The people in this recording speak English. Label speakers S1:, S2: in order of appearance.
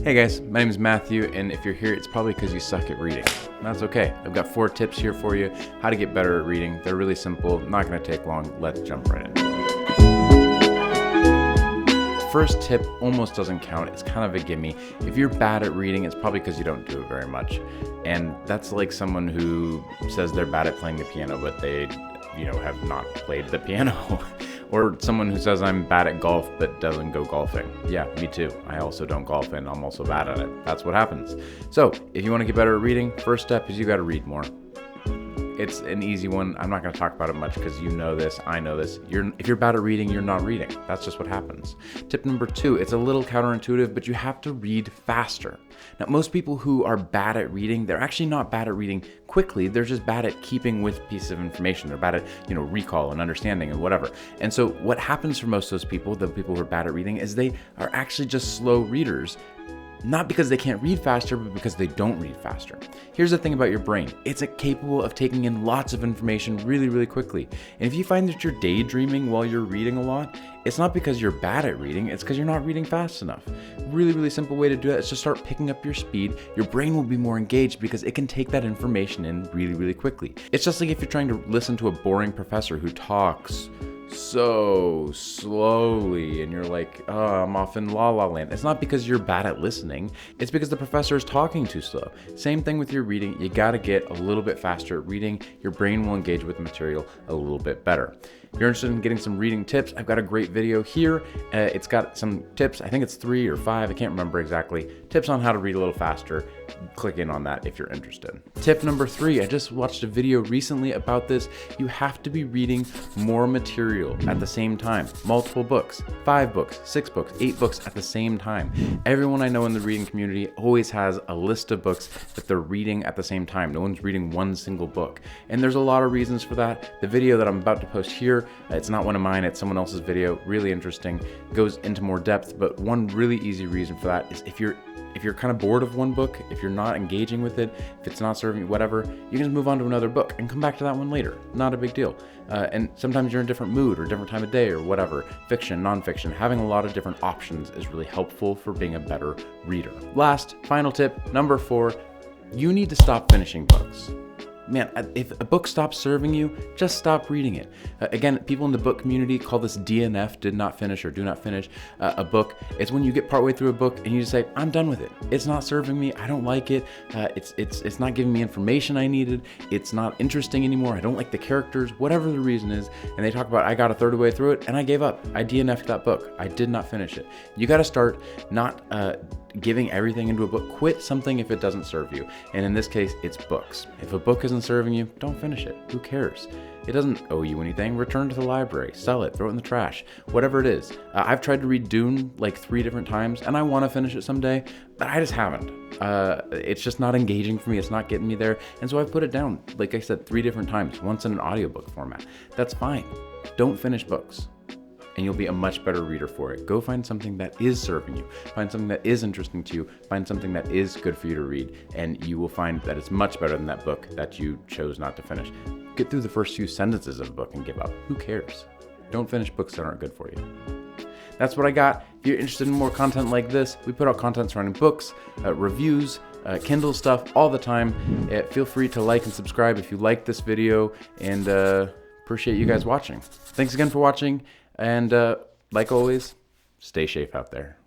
S1: Hey guys, my name is Matthew, and if you're here, it's probably because you suck at reading. That's okay. I've got 4 tips here for you, how to get better at reading. They're really simple, not going to take long. Let's jump right in. First tip almost doesn't count. It's kind of a gimme. If you're bad at reading, it's probably because you don't do it very much. And that's like someone who says they're bad at playing the piano, but they, have not played the piano. Or someone who says I'm bad at golf but doesn't go golfing. Yeah, me too. I also don't golf and I'm also bad at it. That's what happens. So if you want to get better at reading, first step is you got to read more. It's an easy one. I'm not going to talk about it much because you know this, I know this. If you're bad at reading, you're not reading. That's just what happens. Tip number 2, it's a little counterintuitive, but you have to read faster. Now, most people who are bad at reading, they're actually not bad at reading quickly. They're just bad at keeping with pieces of information. They're bad at, recall and understanding and whatever. And so what happens for most of those people, the people who are bad at reading, is they are actually just slow readers. Not because they can't read faster, but because they don't read faster. Here's the thing about your brain. It's capable of taking in lots of information really, really quickly. And if you find that you're daydreaming while you're reading a lot, it's not because you're bad at reading, it's because you're not reading fast enough. Really, really simple way to do that is just start picking up your speed. Your brain will be more engaged because it can take that information in really, really quickly. It's just like if you're trying to listen to a boring professor who talks so slowly and you're like, oh, I'm off in la la land. It's not because you're bad at listening, it's because the professor is talking too slow. Same thing with your reading. You got to get a little bit faster at reading. Your brain will engage with the material a little bit better. If you're interested in getting some reading tips, I've got a great video here. It's got some tips, I think it's 3 or 5, I can't remember exactly, tips on how to read a little faster. Click in on that if you're interested. Tip number 3, I just watched a video recently about this. You have to be reading more material at the same time. Multiple books, 5 books, 6 books, 8 books at the same time. Everyone I know in the reading community always has a list of books that they're reading at the same time. No one's reading one single book. And there's a lot of reasons for that. The video that I'm about to post here, it's not one of mine, it's someone else's video, really interesting, goes into more depth, but one really easy reason for that is if you're kind of bored of one book, if you're not engaging with it, if it's not serving you, whatever, you can just move on to another book and come back to that one later. Not a big deal. And sometimes you're in a different mood or different time of day or whatever. Fiction, nonfiction, having a lot of different options is really helpful for being a better reader. Last, final tip, number 4, you need to stop finishing books. Man, if a book stops serving you, just stop reading it. Again, people in the book community call this DNF, did not finish or do not finish a book. It's when you get partway through a book and you just say, I'm done with it. It's not serving me. I don't like it. It's not giving me information I needed. It's not interesting anymore. I don't like the characters, whatever the reason is. And they talk about, I got a third of the way through it and I gave up. I DNF'd that book. I did not finish it. You got to start not giving everything into a book. Quit something if it doesn't serve you. And in this case, it's books. If a book isn't serving you, don't finish it. Who cares? It doesn't owe you anything. Return to the library, sell it, throw it in the trash, whatever it is. I've tried to read Dune like 3 different times and I want to finish it someday, but I just haven't. It's just not engaging for me. It's not getting me there. And so I've put it down, like I said, 3 different times, once in an audiobook format. That's fine. Don't finish books. And you'll be a much better reader for it. Go find something that is serving you. Find something that is interesting to you. Find something that is good for you to read. And you will find that it's much better than that book that you chose not to finish. Get through the first few sentences of a book and give up. Who cares? Don't finish books that aren't good for you. That's what I got. If you're interested in more content like this, we put out content surrounding books, reviews, Kindle stuff all the time. Feel free to like and subscribe if you like this video, and appreciate you guys watching. Thanks again for watching. And like always, stay safe out there.